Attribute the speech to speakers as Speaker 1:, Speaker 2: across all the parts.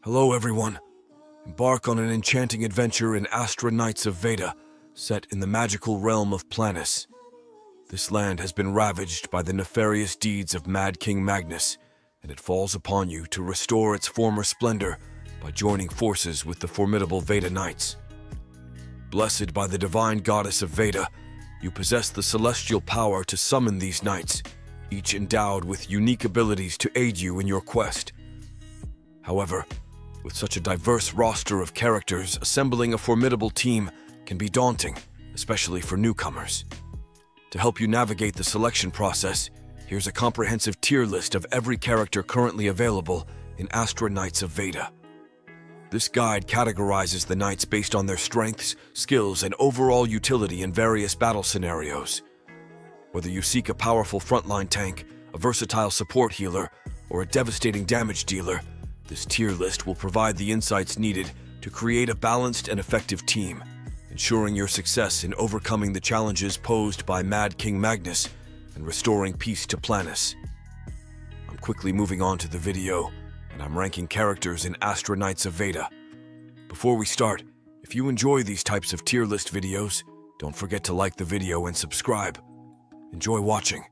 Speaker 1: Hello everyone. Embark on an enchanting adventure in ASTRA Knights of Veda, set in the magical realm of Planus. This land has been ravaged by the nefarious deeds of Mad King Magnus, and it falls upon you to restore its former splendor by joining forces with the formidable Veda Knights. Blessed by the divine goddess of Veda, you possess the celestial power to summon these knights, each endowed with unique abilities to aid you in your quest. However, with such a diverse roster of characters, assembling a formidable team can be daunting, especially for newcomers. To help you navigate the selection process, here's a comprehensive tier list of every character currently available in ASTRA Knights of Veda. This guide categorizes the knights based on their strengths, skills, and overall utility in various battle scenarios. Whether you seek a powerful frontline tank, a versatile support healer, or a devastating damage dealer, this tier list will provide the insights needed to create a balanced and effective team, ensuring your success in overcoming the challenges posed by Mad King Magnus and restoring peace to Planus. I'm quickly moving on to the video, and I'm ranking characters in ASTRA Knights of Veda. Before we start, if you enjoy these types of tier list videos, don't forget to like the video and subscribe. Enjoy watching.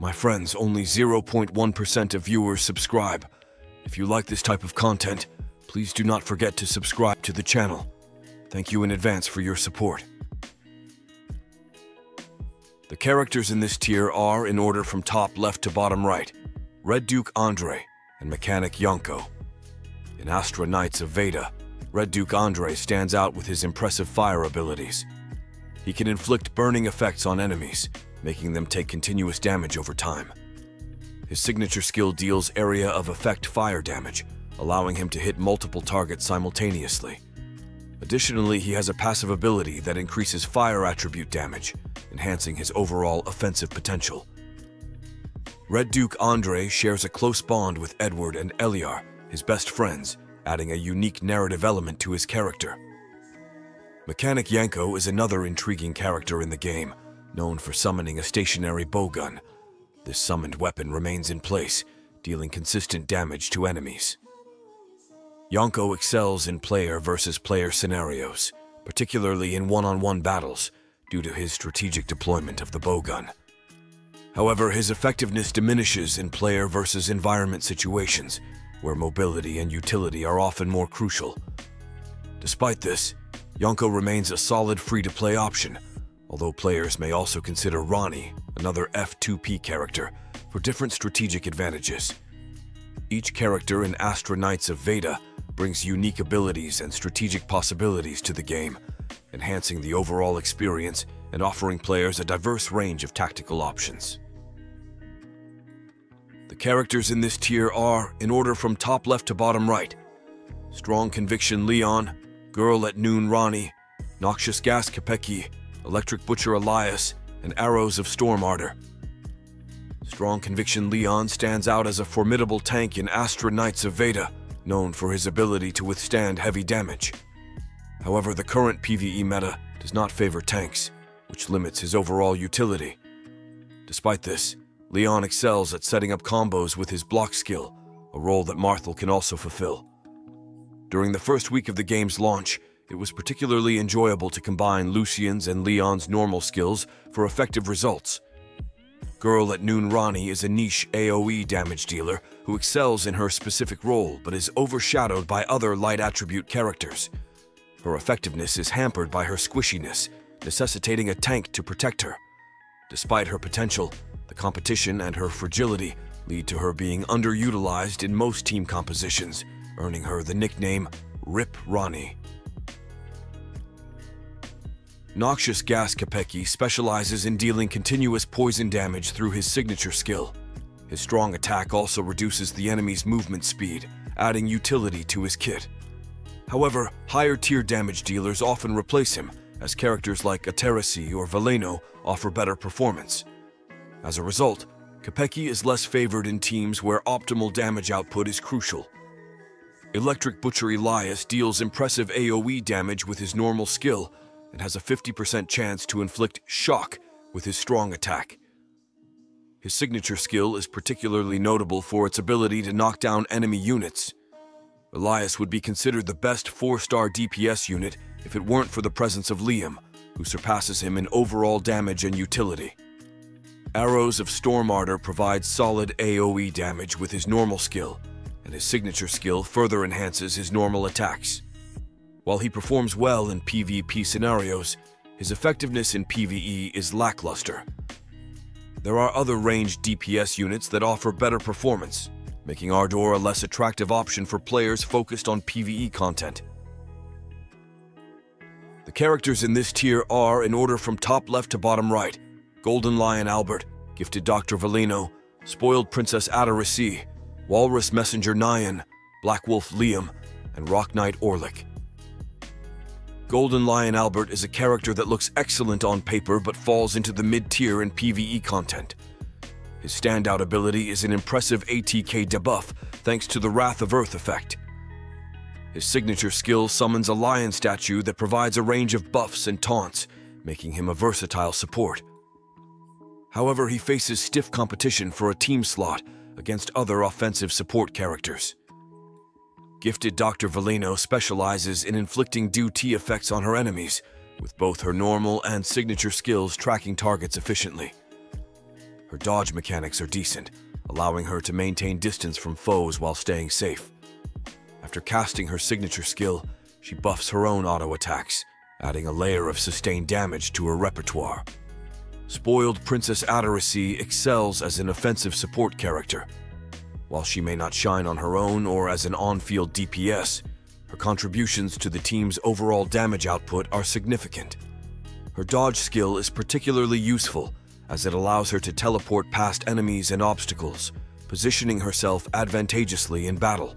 Speaker 1: My friends, only 0.1% of viewers subscribe. If you like this type of content, please do not forget to subscribe to the channel. Thank you in advance for your support. The characters in this tier are, in order from top left to bottom right, Red Duke Andre and Mechanic Yonko. In ASTRA Knights of Veda, Red Duke Andre stands out with his impressive fire abilities. He can inflict burning effects on enemies, making them take continuous damage over time. His signature skill deals area of effect fire damage, allowing him to hit multiple targets simultaneously. Additionally, he has a passive ability that increases fire attribute damage, enhancing his overall offensive potential. Red Duke Andre shares a close bond with Edward and Eliar, his best friends, adding a unique narrative element to his character. Mechanic Yanko is another intriguing character in the game, known for summoning a stationary bowgun. This summoned weapon remains in place, dealing consistent damage to enemies. Yonko excels in player versus player scenarios, particularly in one-on-one battles, due to his strategic deployment of the bowgun. However, his effectiveness diminishes in player versus environment situations, where mobility and utility are often more crucial. Despite this, Yonko remains a solid free-to-play option, although players may also consider Ronnie, another F2P character, for different strategic advantages. Each character in ASTRA Knights of Veda brings unique abilities and strategic possibilities to the game, enhancing the overall experience and offering players a diverse range of tactical options. The characters in this tier are, in order from top left to bottom right, Strong Conviction Leon, Girl at Noon Ronnie, Noxious Gas Kapeki, Electric Butcher Elias, and Arrows of Storm Ardor. Strong Conviction Leon stands out as a formidable tank in ASTRA Knights of Veda, known for his ability to withstand heavy damage. However, the current PvE meta does not favor tanks, which limits his overall utility. Despite this, Leon excels at setting up combos with his block skill, a role that Marthel can also fulfill. During the first week of the game's launch, it was particularly enjoyable to combine Lucian's and Leon's normal skills for effective results. Girl at Noon Ronnie is a niche AoE damage dealer who excels in her specific role but is overshadowed by other light attribute characters. Her effectiveness is hampered by her squishiness, necessitating a tank to protect her. Despite her potential, the competition and her fragility lead to her being underutilized in most team compositions, earning her the nickname Rip Ronnie. Noxious Gas Kapeki specializes in dealing continuous poison damage through his signature skill. His strong attack also reduces the enemy's movement speed, adding utility to his kit. However, higher-tier damage dealers often replace him, as characters like Aterasi or Veleno offer better performance. As a result, Kapeki is less favored in teams where optimal damage output is crucial. Electric Butcher Elias deals impressive AoE damage with his normal skill, and has a 50% chance to inflict shock with his strong attack. His signature skill is particularly notable for its ability to knock down enemy units. Elias would be considered the best 4-star DPS unit if it weren't for the presence of Liam, who surpasses him in overall damage and utility. Arrows of Storm Ardor provides solid AoE damage with his normal skill, and his signature skill further enhances his normal attacks. While he performs well in PvP scenarios, his effectiveness in PvE is lackluster. There are other ranged DPS units that offer better performance, making Ardor a less attractive option for players focused on PvE content. The characters in this tier are, in order from top left to bottom right: Golden Lion Albert, Gifted Dr. Valino, Spoiled Princess Adderasee, Walrus Messenger Nyan, Black Wolf Liam, and Rock Knight Orlick. Golden Lion Albert is a character that looks excellent on paper but falls into the mid-tier in PvE content. His standout ability is an impressive ATK debuff thanks to the Wrath of Earth effect. His signature skill summons a lion statue that provides a range of buffs and taunts, making him a versatile support. However, he faces stiff competition for a team slot against other offensive support characters. Gifted Dr. Valino specializes in inflicting DT effects on her enemies, with both her normal and signature skills tracking targets efficiently. Her dodge mechanics are decent, allowing her to maintain distance from foes while staying safe. After casting her signature skill, she buffs her own auto attacks, adding a layer of sustained damage to her repertoire. Spoiled Princess Adderasee excels as an offensive support character. While she may not shine on her own or as an on-field DPS, her contributions to the team's overall damage output are significant. Her dodge skill is particularly useful, as it allows her to teleport past enemies and obstacles, positioning herself advantageously in battle.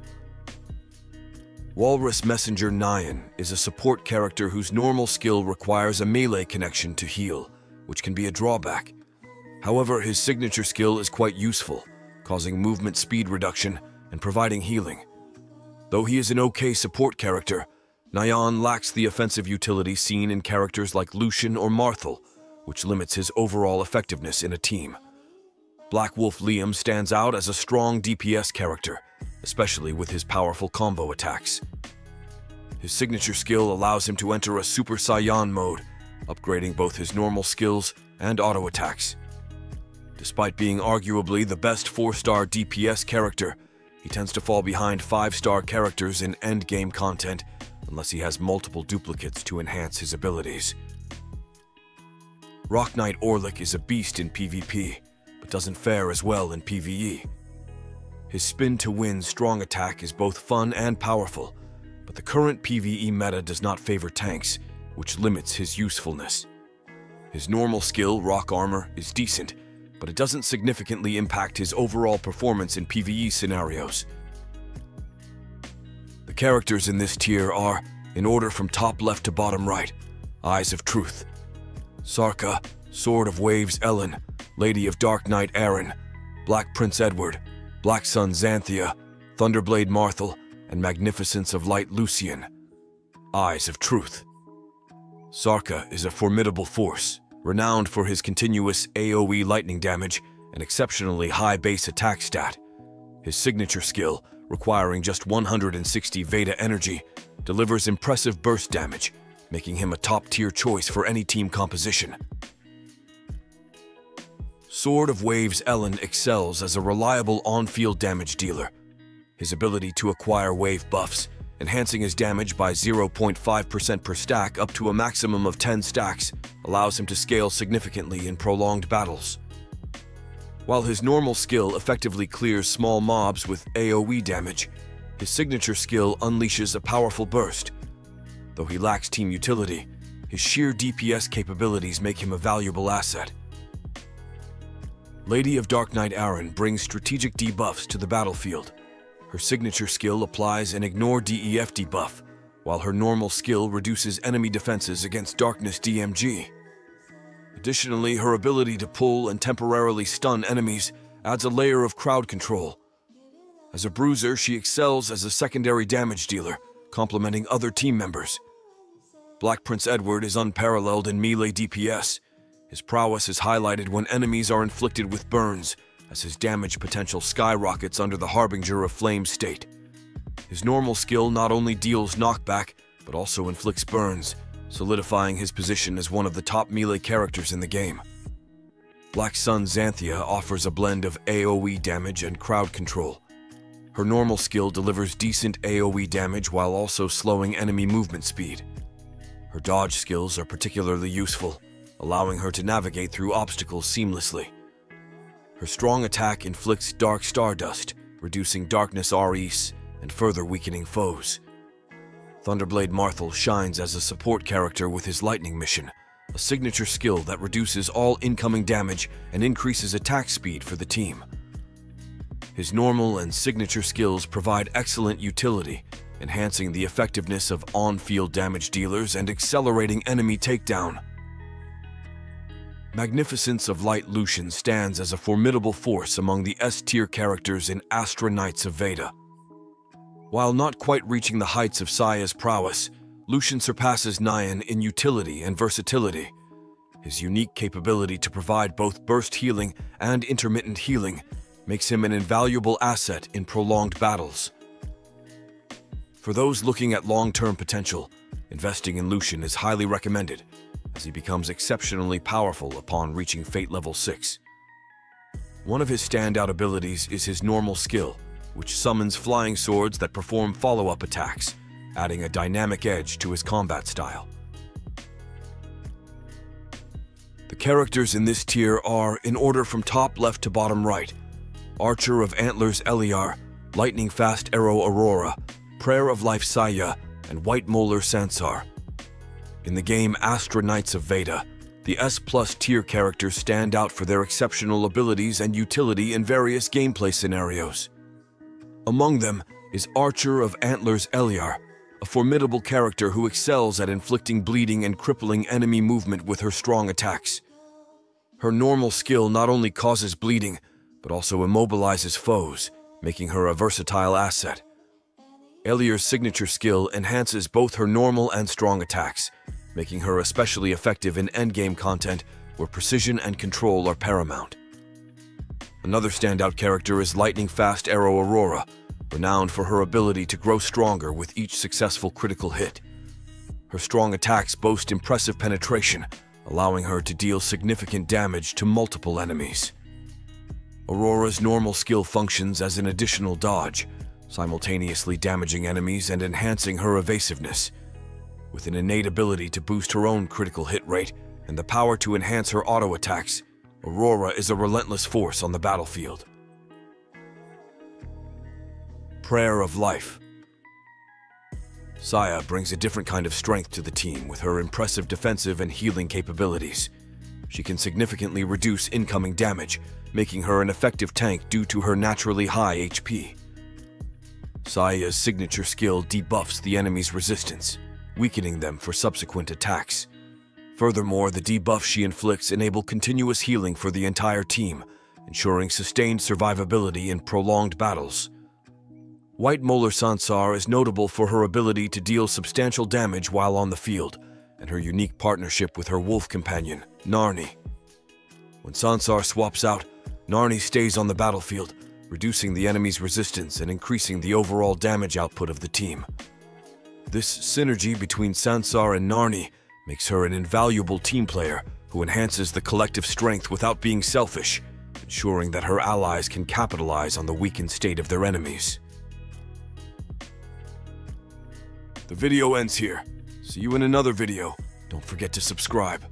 Speaker 1: Walrus Messenger Nyan is a support character whose normal skill requires a melee connection to heal, which can be a drawback. However, his signature skill is quite useful, causing movement speed reduction and providing healing. Though he is an okay support character, Nyan lacks the offensive utility seen in characters like Lucian or Marthel, which limits his overall effectiveness in a team. Black Wolf Liam stands out as a strong DPS character, especially with his powerful combo attacks. His signature skill allows him to enter a Super Saiyan mode, upgrading both his normal skills and auto attacks. Despite being arguably the best 4-star DPS character, he tends to fall behind 5-star characters in endgame content unless he has multiple duplicates to enhance his abilities. Rock Knight Orlick is a beast in PvP, but doesn't fare as well in PvE. His spin-to-win strong attack is both fun and powerful, but the current PvE meta does not favor tanks, which limits his usefulness. His normal skill, Rock Armor, is decent, but it doesn't significantly impact his overall performance in PvE scenarios. The characters in this tier are, in order from top left to bottom right: Eyes of Truth, Sarka, Sword of Waves Ellen, Lady of Dark Night Aaron, Black Prince Edward, Black Sun Xanthia, Thunderblade Marthel, and Magnificence of Light Lucian. Eyes of Truth. Sarka is a formidable force, renowned for his continuous AoE lightning damage and exceptionally high base attack stat. His signature skill, requiring just 160 Veda energy, delivers impressive burst damage, making him a top-tier choice for any team composition. Sword of Waves Ellen excels as a reliable on-field damage dealer. His ability to acquire wave buffs, enhancing his damage by 0.5% per stack up to a maximum of 10 stacks, allows him to scale significantly in prolonged battles. While his normal skill effectively clears small mobs with AoE damage, his signature skill unleashes a powerful burst. Though he lacks team utility, his sheer DPS capabilities make him a valuable asset. Lady of Dark Night Aaron brings strategic debuffs to the battlefield. Her signature skill applies an Ignore DEF debuff, while her normal skill reduces enemy defenses against Darkness DMG. Additionally, her ability to pull and temporarily stun enemies adds a layer of crowd control. As a bruiser, she excels as a secondary damage dealer, complementing other team members. Black Prince Edward is unparalleled in melee DPS. His prowess is highlighted when enemies are inflicted with burns, as his damage potential skyrockets under the Harbinger of Flame state. His normal skill not only deals knockback, but also inflicts burns, solidifying his position as one of the top melee characters in the game. Black Sun Xanthia offers a blend of AoE damage and crowd control. Her normal skill delivers decent AoE damage while also slowing enemy movement speed. Her dodge skills are particularly useful, allowing her to navigate through obstacles seamlessly. Her strong attack inflicts Dark Stardust, reducing Darkness REs and further weakening foes. Thunderblade Marthel shines as a support character with his Lightning Mission, a signature skill that reduces all incoming damage and increases attack speed for the team. His normal and signature skills provide excellent utility, enhancing the effectiveness of on-field damage dealers and accelerating enemy takedown. Magnificence of Light Lucian stands as a formidable force among the S-tier characters in ASTRA Knights of Veda. While not quite reaching the heights of Saya's prowess, Lucian surpasses Nyan in utility and versatility. His unique capability to provide both burst healing and intermittent healing makes him an invaluable asset in prolonged battles. For those looking at long-term potential, investing in Lucian is highly recommended, as he becomes exceptionally powerful upon reaching Fate Level 6. One of his standout abilities is his normal skill, which summons flying swords that perform follow-up attacks, adding a dynamic edge to his combat style. The characters in this tier are, in order from top left to bottom right: Archer of Antlers Eliar, Lightning Fast Arrow Aurora, Prayer of Life Saya, and White Molar Sansar. In the game ASTRA Knights of Veda, the S+ tier characters stand out for their exceptional abilities and utility in various gameplay scenarios. Among them is Archer of Antlers Eliar, a formidable character who excels at inflicting bleeding and crippling enemy movement with her strong attacks. Her normal skill not only causes bleeding, but also immobilizes foes, making her a versatile asset. Eliar's signature skill enhances both her normal and strong attacks, making her especially effective in endgame content where precision and control are paramount. Another standout character is Lightning Fast Arrow Aurora, renowned for her ability to grow stronger with each successful critical hit. Her strong attacks boast impressive penetration, allowing her to deal significant damage to multiple enemies. Aurora's normal skill functions as an additional dodge, simultaneously damaging enemies and enhancing her evasiveness. With an innate ability to boost her own critical hit rate and the power to enhance her auto attacks, Aurora is a relentless force on the battlefield. Prayer of Life. Saya brings a different kind of strength to the team with her impressive defensive and healing capabilities. She can significantly reduce incoming damage, making her an effective tank due to her naturally high HP. Saya's signature skill debuffs the enemy's resistance, weakening them for subsequent attacks. Furthermore, the debuffs she inflicts enable continuous healing for the entire team, ensuring sustained survivability in prolonged battles. White Molar Sansar is notable for her ability to deal substantial damage while on the field, and her unique partnership with her wolf companion, Narni. When Sansar swaps out, Narni stays on the battlefield, reducing the enemy's resistance and increasing the overall damage output of the team. This synergy between Sansar and Narni makes her an invaluable team player who enhances the collective strength without being selfish, ensuring that her allies can capitalize on the weakened state of their enemies. The video ends here. See you in another video. Don't forget to subscribe.